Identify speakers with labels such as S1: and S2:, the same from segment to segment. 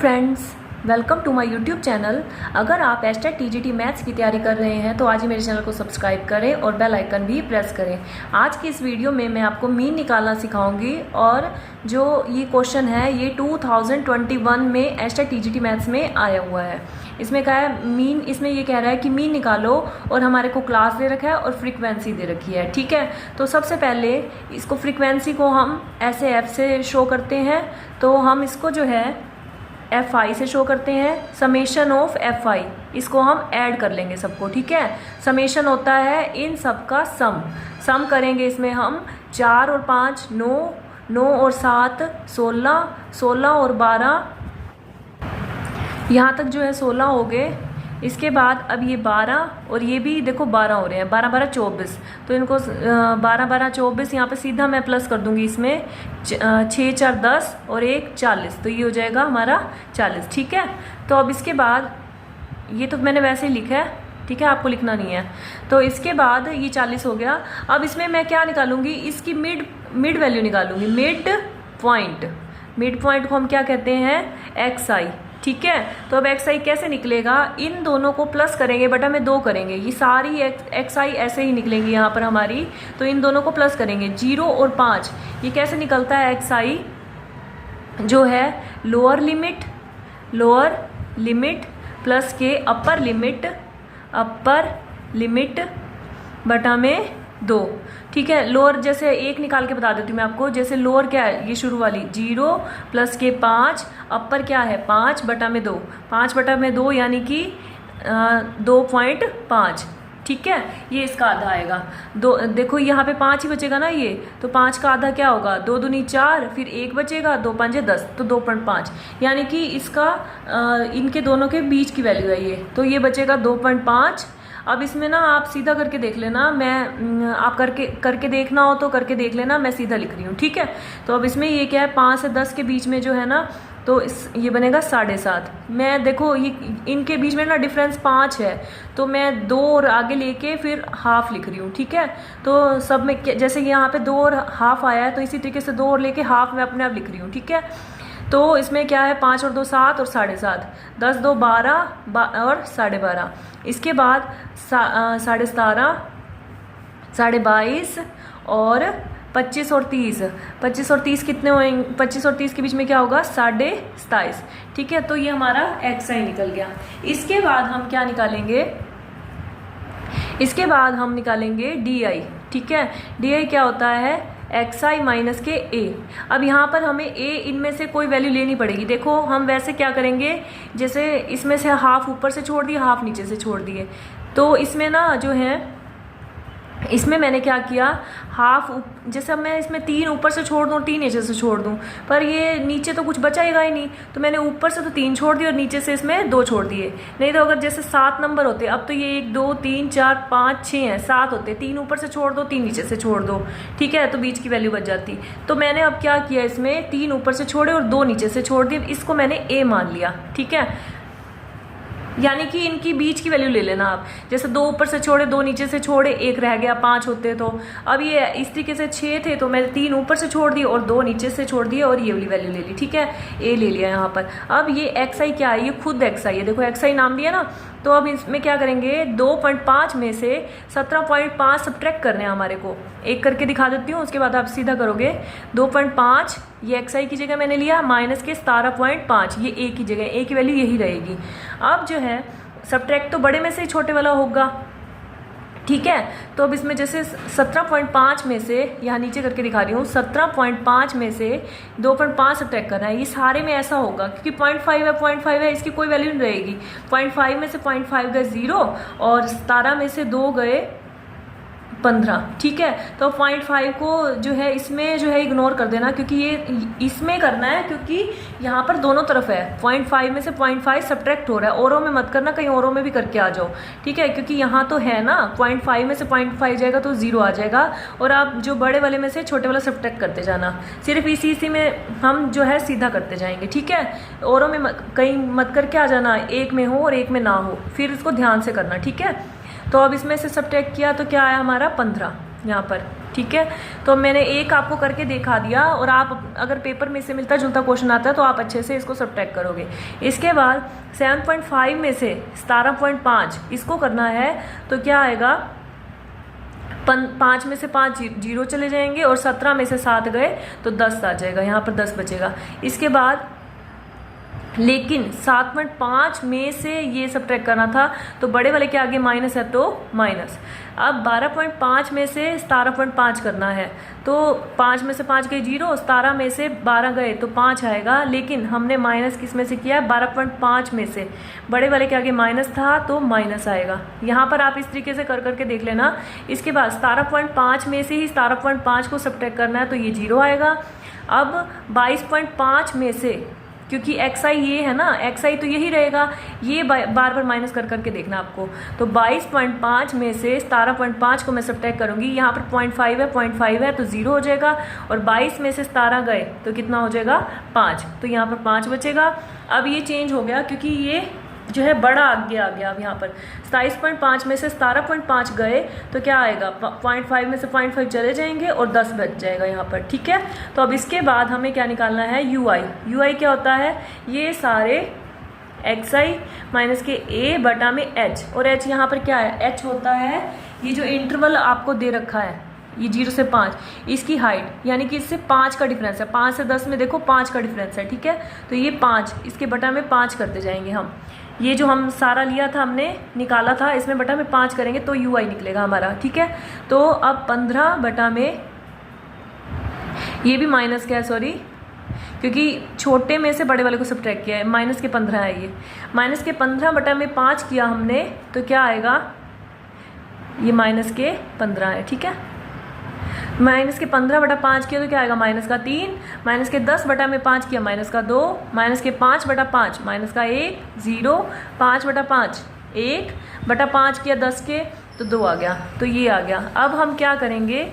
S1: Friends, welcome to my YouTube channel. अगर आप HTET TGT maths की तैयारी कर रहे हैं तो आज ही मेरे चैनल को सब्सक्राइब करें और बेल आइकन भी प्रेस करें। आज की इस वीडियो में मैं आपको मीन निकालना सिखाऊंगी और जो ये क्वेश्चन है ये 2021 में एचटेट टीजीटी मैथ्स में आया हुआ है। इसमें क्या है मीन, इसमें ये कह रहा है कि मीन निकालो और हमारे को क्लास दे रखा है और फ्रीक्वेंसी दे रखी है। ठीक है, तो सबसे पहले इसको फ्रीक्वेंसी को हम ऐसे एफ से शो करते हैं, तो हम इसको जो है एफ आई से शो करते हैं। समेशन ऑफ एफ आई, इसको हम ऐड कर लेंगे सबको। ठीक है, समेशन होता है इन सब का सम करेंगे। इसमें हम 4 और 5 9, 9 और 7 16, 16 और 12, यहाँ तक जो है 16 हो गए। इसके बाद अब ये 12 और ये भी देखो 12 हो रहे हैं, 12 12 24, तो इनको 12 12 24 यहाँ पे सीधा मैं प्लस कर दूंगी। इसमें 6 4 10 और 1 40, तो ये हो जाएगा हमारा 40। ठीक है, तो अब इसके बाद ये तो मैंने वैसे ही लिखा है, ठीक है, आपको लिखना नहीं है। तो इसके बाद ये 40 हो गया। अब इसमें मैं क्या निकालूंगी, इसकी मिड वैल्यू निकालूंगी। मिड पॉइंट को हम क्या कहते हैं, एक्स आई। ठीक है, तो अब एक्स आई कैसे निकलेगा, इन दोनों को प्लस करेंगे बटा में 2 करेंगे, ये सारी एक्स आई ऐसे ही निकलेंगी यहाँ पर हमारी। तो इन दोनों को प्लस करेंगे 0 और 5। ये कैसे निकलता है, एक्स आई जो है लोअर लिमिट प्लस के अपर लिमिट बटा में 2। ठीक है, लोअर जैसे एक निकाल के बता देती हूँ मैं आपको। जैसे लोअर क्या है, ये शुरू वाली 0 प्लस के 5, अपर क्या है 5 बटा में 2, 5 बटा में 2 यानी कि 2.5। ठीक है, ये इसका आधा आएगा। देखो यहाँ पे 5 ही बचेगा ना, ये तो 5 का आधा क्या होगा, 2 दूनी 4, फिर 1 बचेगा, 2 5 10, तो 2.5 यानी कि इसका इनके दोनों के बीच की वैल्यू है ये, तो ये बचेगा 2.5। अब इसमें ना आप सीधा करके देख लेना, मैं आप करके देखना हो तो करके देख लेना, मैं सीधा लिख रही हूँ। ठीक है, तो अब इसमें ये क्या है, 5 से 10 के बीच में जो है ना, तो ये बनेगा 7.5। मैं देखो ये इनके बीच में ना डिफरेंस 5 है, तो मैं 2 और आगे लेके फिर हाफ लिख रही हूँ। ठीक है, तो सब में जैसे यहाँ पे 2 और हाफ आया है, तो इसी तरीके से 2 और लेके हाफ मैं अपने आप लिख रही हूँ। ठीक है, तो इसमें क्या है 5 और 2 7 और 7.5, 10 2 12 और 12.5। इसके बाद 17.5, 22.5 और 25 और 30। 25 और 30 कितने होंगे, 25 और 30 के बीच में क्या होगा, 27.5। ठीक है, तो ये हमारा एक्स आई निकल गया। इसके बाद हम क्या निकालेंगे, इसके बाद हम निकालेंगे डी आई। ठीक है, डी आई क्या होता है, एक्स आई माइनस के ए। अब यहाँ पर हमें ए इनमें से कोई वैल्यू लेनी पड़ेगी। देखो हम वैसे क्या करेंगे, जैसे इसमें से हाफ ऊपर से छोड़ दिए, हाफ नीचे से छोड़ दिए, तो इसमें ना जो है, इसमें मैंने क्या किया, हाफ जैसे अब मैं इसमें 3 ऊपर से छोड़ दूँ, 3 नीचे से छोड़ दूँ, पर ये नीचे तो कुछ बचाएगा ही नहीं, तो मैंने ऊपर से तो 3 छोड़ दिए और नीचे से इसमें 2 छोड़ दिए। नहीं तो अगर जैसे 7 नंबर होते, अब तो ये 1 2 3 4 5 6 हैं, 7 होते, 3 ऊपर से छोड़ दो, 3 नीचे से छोड़ दो। ठीक है, तो बीच की वैल्यू बच जाती। तो मैंने अब क्या किया, इसमें 3 ऊपर से छोड़े और 2 नीचे से छोड़ दिए, इसको मैंने ए मान लिया। ठीक है, यानी कि इनकी बीच की वैल्यू ले लेना आप। जैसे 2 ऊपर से छोड़े, 2 नीचे से छोड़े, 1 रह गया, 5 होते। तो अब ये इस तरीके से 6 थे, तो मैंने 3 ऊपर से छोड़ दिए और 2 नीचे से छोड़ दिए और ये वाली वैल्यू ले ली। ठीक है, ए ले लिया यहाँ पर। अब ये एक्स आई क्या है, ये खुद एक्स आई है, देखो एक्स आई नाम दिया ना। तो अब इसमें क्या करेंगे, 2.5 में से 17.5 सब्ट्रैक्ट करने हैं हमारे को। एक करके दिखा देती हूँ, उसके बाद आप सीधा करोगे। 2.5 ये एक्स आई की जगह मैंने लिया, माइनस के 17.5 ये ए की जगह, ए की वैल्यू यही रहेगी। अब जो है सब्ट्रैक्ट तो बड़े में से ही छोटे वाला होगा। ठीक है, तो अब इसमें जैसे 17.5 में से, यहाँ नीचे करके दिखा रही हूँ, 17.5 में से 2.5 सब्ट्रैक्ट करना है। ये सारे में ऐसा होगा क्योंकि 0.5 है, इसकी कोई वैल्यू नहीं रहेगी। 0.5 में से 0.5 गए 0 और 17 में से 2 गए 15। ठीक है, तो 0.5 को जो है इसमें जो है इग्नोर कर देना, क्योंकि ये इसमें करना है, क्योंकि यहाँ पर दोनों तरफ है। 0.5 में से 0.5 सब्ट्रैक्ट हो रहा है, औरों में मत करना, कहीं औरों में भी करके आ जाओ। ठीक है, क्योंकि यहाँ तो है ना, 0.5 में से 0.5 जाएगा तो 0 आ जाएगा, और आप जो बड़े वाले में से छोटे वाला सब्ट्रैक्ट करते जाना। सिर्फ इसी में हम जो है सीधा करते जाएंगे। ठीक है, औरों में कहीं मत करके आ जाना, एक में हो और एक में ना हो, फिर इसको ध्यान से करना। ठीक है, तो अब इसमें से सब्ट्रैक्ट किया तो क्या आया हमारा 15 यहाँ पर। ठीक है, तो मैंने एक आपको करके दिखा दिया, और आप अगर पेपर में से मिलता जुलता क्वेश्चन आता है तो आप अच्छे से इसको सब्ट्रैक्ट करोगे। इसके बाद 7.5 में से 17.5 इसको करना है, तो क्या आएगा, 5 में से 5 जीरो चले जाएंगे, और 17 में से 7 गए तो 10 आ जाएगा, यहाँ पर 10 बचेगा। इसके बाद लेकिन 7.5 में से ये सब ट्रैक करना था, तो बड़े वाले के आगे माइनस है तो माइनस। अब 12.5 में से 17.5 करना है, तो 5 में से 5 गए जीरो, 17 में से 12 गए तो 5 आएगा, लेकिन हमने माइनस किस में से किया है, 12.5 में से। बड़े वाले के आगे माइनस था तो माइनस आएगा। यहाँ पर आप इस तरीके से कर करके देख लेना। इसके बाद 17.5 में से ही 17.5 को सब्ट्रैक्ट करना है, तो ये जीरो आएगा। अब 22.5 में से, क्योंकि xi ये है ना, xi तो यही रहेगा, ये बार बार माइनस कर करके देखना आपको। तो 22.5 में से 17.5 को मैं सब्ट्रैक्ट करूंगी, यहाँ पर 0.5 है तो 0 हो जाएगा, और 22 में से 17 गए तो कितना हो जाएगा, 5, तो यहाँ पर 5 बचेगा। अब ये चेंज हो गया क्योंकि ये जो है बड़ा आगे आ गया। अब यहाँ पर 27.5 में से 17.5 गए तो क्या आएगा, 0.5 में से 0.5 चले जाएंगे और 10 बच जाएगा यहाँ पर, ठीक है। तो अब इसके बाद हमें क्या निकालना है, ui क्या होता है, ये सारे xi माइनस के a बटा में h, और h यहाँ पर क्या है, h होता है ये जो इंटरवल आपको दे रखा है, ये 0 से 5, इसकी हाइट, यानी कि इससे 5 का डिफरेंस है। 5 से 10 में देखो 5 का डिफरेंस है, ठीक है। तो ये 5, इसके बटा में 5 करते जाएंगे हम। ये जो हम सारा लिया था, हमने निकाला था, इसमें बटा में 5 करेंगे तो ui निकलेगा हमारा, ठीक है। तो अब 15 बटा में, ये भी माइनस का है, सॉरी, क्योंकि छोटे में से बड़े वाले को सब्ट्रैक्ट किया है, माइनस के 15 है। ये माइनस के 15 बटा में 5 किया हमने, तो क्या आएगा, ये माइनस के 15 है, ठीक है। माइनस के 15 बटा 5 किया तो क्या आएगा, माइनस का 3, माइनस के 10 बटा में 5 किया, माइनस का 2, माइनस के 5 बटा 5, माइनस का 1, 0, 5 बटा 5, 1 बटा 5 किया 10 के तो 2 आ गया, तो ये आ गया। अब हम क्या करेंगे,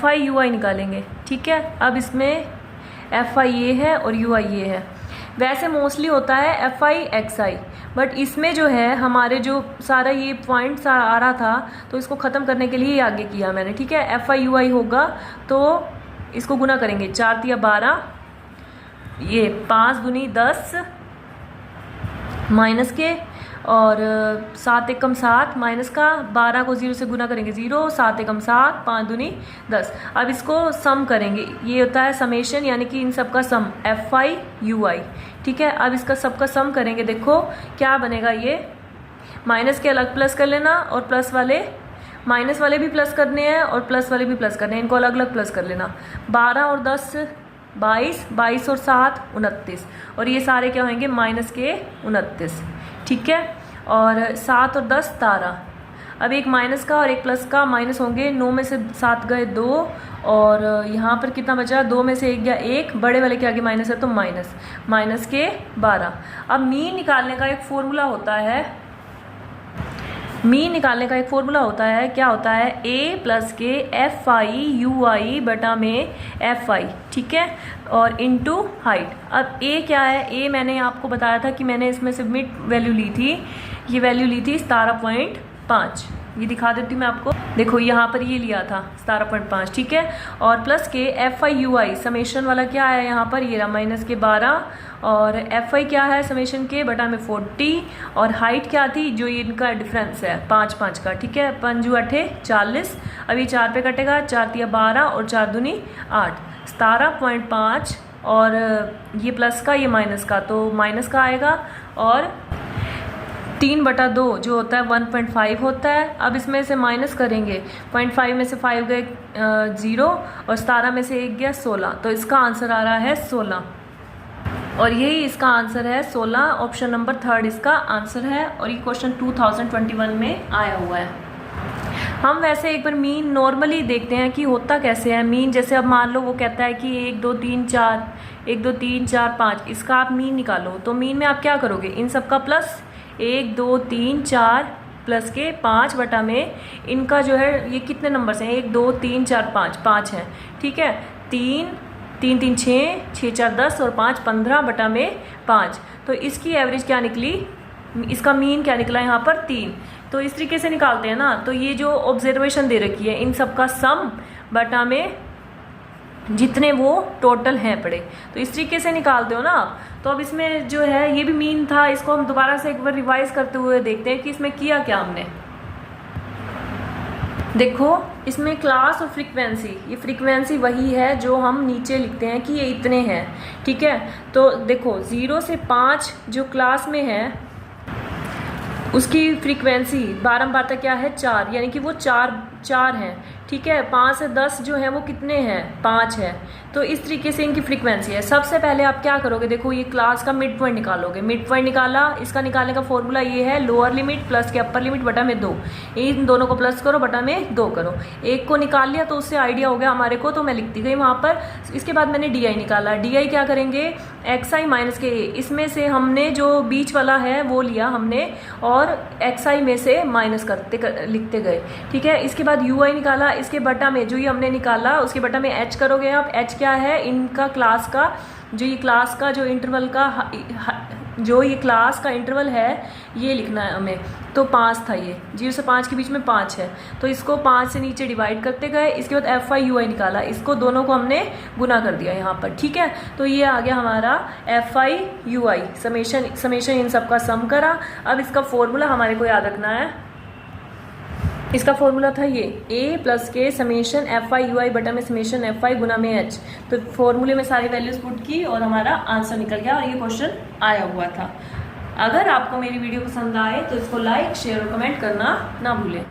S1: fi ui निकालेंगे, ठीक है। अब इसमें fi ये है और ui ये है। वैसे मोस्टली होता है fi xi, बट इसमें जो है हमारे जो सारा ये पॉइंट्स आ रहा था, तो इसको ख़त्म करने के लिए ये आगे किया मैंने, ठीक है। fi ui होगा तो इसको गुना करेंगे, 4 तिया 12, ये 5 दूनी 10 माइनस के, और 7 एकम 7 माइनस का, 12 को 0 से गुना करेंगे 0, 7 एकम 7, 5 दूनी 10। अब इसको सम करेंगे, ये होता है समेशन, यानी कि इन सब का सम fi ui, ठीक है। अब इसका सबका सम करेंगे, देखो क्या बनेगा, ये माइनस के अलग प्लस कर लेना, और प्लस वाले, माइनस वाले भी प्लस करने हैं और प्लस वाले भी प्लस करने हैं, इनको अलग अलग प्लस कर लेना। 12 और 10 22, 22 और 7 29, और ये सारे क्या होंगे, माइनस के 29, ठीक है। और 7 और 10 17। अब एक माइनस का और एक प्लस का माइनस होंगे, 9 में से 7 गए 2, और यहाँ पर कितना बचा, 2 में से 1 गया 1, बड़े वाले के आगे माइनस है तो माइनस, माइनस के 12। अब मीन निकालने का एक फॉर्मूला होता है, मीन निकालने का एक फॉर्मूला होता है, क्या होता है, a प्लस के fi ui बटा में fi, ठीक है, और इनटू हाइट। अब a क्या है, a मैंने आपको बताया था कि मैंने इसमें से मिड वैल्यू ली थी, ये वैल्यू ली थी 17.5, ये दिखा देती हूँ मैं आपको, देखो यहाँ पर ये लिया था 17.5, ठीक है। और प्लस के fi ui समेशन वाला क्या है, यहाँ पर ये रहा माइनस के 12, और fi क्या है समेशन के बटा में 40, और हाइट क्या थी, जो इनका डिफरेंस है 5 5 का, ठीक है। 5 8 40, अब ये 4 पे कटेगा, 4 तिया 12 और 4 दूनी 8, 17.5, और ये प्लस का ये माइनस का, तो माइनस का आएगा, और 3/2 जो होता है 1.5 होता है। अब इसमें से माइनस करेंगे, 0.5 में से 5 गए 0, और 17 में से 1 गया 16, तो इसका आंसर आ रहा है 16, और यही इसका आंसर है 16, ऑप्शन नंबर 3 इसका आंसर है, और ये क्वेश्चन 2021 में आया हुआ है। हम वैसे एक बार मीन नॉर्मली देखते हैं कि होता कैसे है मीन। जैसे अब मान लो वो कहता है कि 1 2 3 4, 1 2 3 4 5, इसका आप मीन निकालो, तो मीन में आप क्या करोगे, इन सब का प्लस 1 2 3 4 प्लस के 5 बटा में इनका जो है, ये कितने नंबर्स हैं, 1 2 3 4 5, 5 हैं, ठीक है। 3 3 3 6, 6 4 10 और 5 15 बटा में 5, तो इसकी एवरेज क्या निकली, इसका मीन क्या निकला यहाँ पर 3। तो इस तरीके से निकालते हैं ना। तो ये जो ऑब्जर्वेशन दे रखी है इन सब का सम बटा में जितने वो टोटल हैं पड़े, तो इस तरीके से निकालते हो ना आप। तो अब इसमें जो है ये भी मीन था, इसको हम दोबारा से एक बार रिवाइज करते हुए देखते हैं कि इसमें किया क्या हमने। देखो इसमें क्लास और फ्रीक्वेंसी, ये फ्रीक्वेंसी वही है जो हम नीचे लिखते हैं कि ये इतने हैं, ठीक है। तो देखो 0 से 5 जो क्लास में है उसकी फ्रीक्वेंसी बारंबारता क्या है 4, यानी कि वो 4 हैं, ठीक है। 5 से 10 जो है वो कितने हैं 5 है। तो इस तरीके से इनकी फ्रीक्वेंसी है। सबसे पहले आप क्या करोगे, देखो ये क्लास का मिड पॉइंट निकालोगे। मिड पॉइंट निकाला, इसका निकालने का फॉर्मूला ये है लोअर लिमिट प्लस के अपर लिमिट बटा में 2। इन दोनों को प्लस करो बटा में 2 करो। एक को निकाल लिया तो उससे आइडिया हो गया हमारे को, तो मैं लिखती गई वहाँ पर। इसके बाद मैंने डी आई निकाला। डी आई क्या करेंगे, एक्स आई माइनस के ए, इसमें से हमने जो बीच वाला है वो लिया हमने और एक्स आई में से माइनस लिखते गए, ठीक है। इसके बाद यू आई निकाला, इसके बटा में जो ये हमने निकाला उसके बटा में एच करोगे आप। एच क्या है, इनका क्लास का जो ये क्लास का जो इंटरवल का जो ये क्लास का इंटरवल है ये लिखना है हमें। तो 5 था, ये 0 से 5 के बीच में 5 है, तो इसको 5 से नीचे डिवाइड करते गए। इसके बाद एफ आई यू आई निकाला, इसको दोनों को हमने गुना कर दिया यहाँ पर, ठीक है। तो ये आ गया हमारा F I U I, summation इन सब का सम करा। अब इसका फॉर्मूला हमारे को याद रखना है। इसका फॉर्मूला था ये a प्लस के समेशन एफ आई यू आई बटा में समेशन एफ आई गुना में h। तो फॉर्मूले में सारी वैल्यूज पुट की और हमारा आंसर निकल गया, और ये क्वेश्चन आया हुआ था। अगर आपको मेरी वीडियो पसंद आए तो इसको लाइक शेयर और कमेंट करना ना भूलें।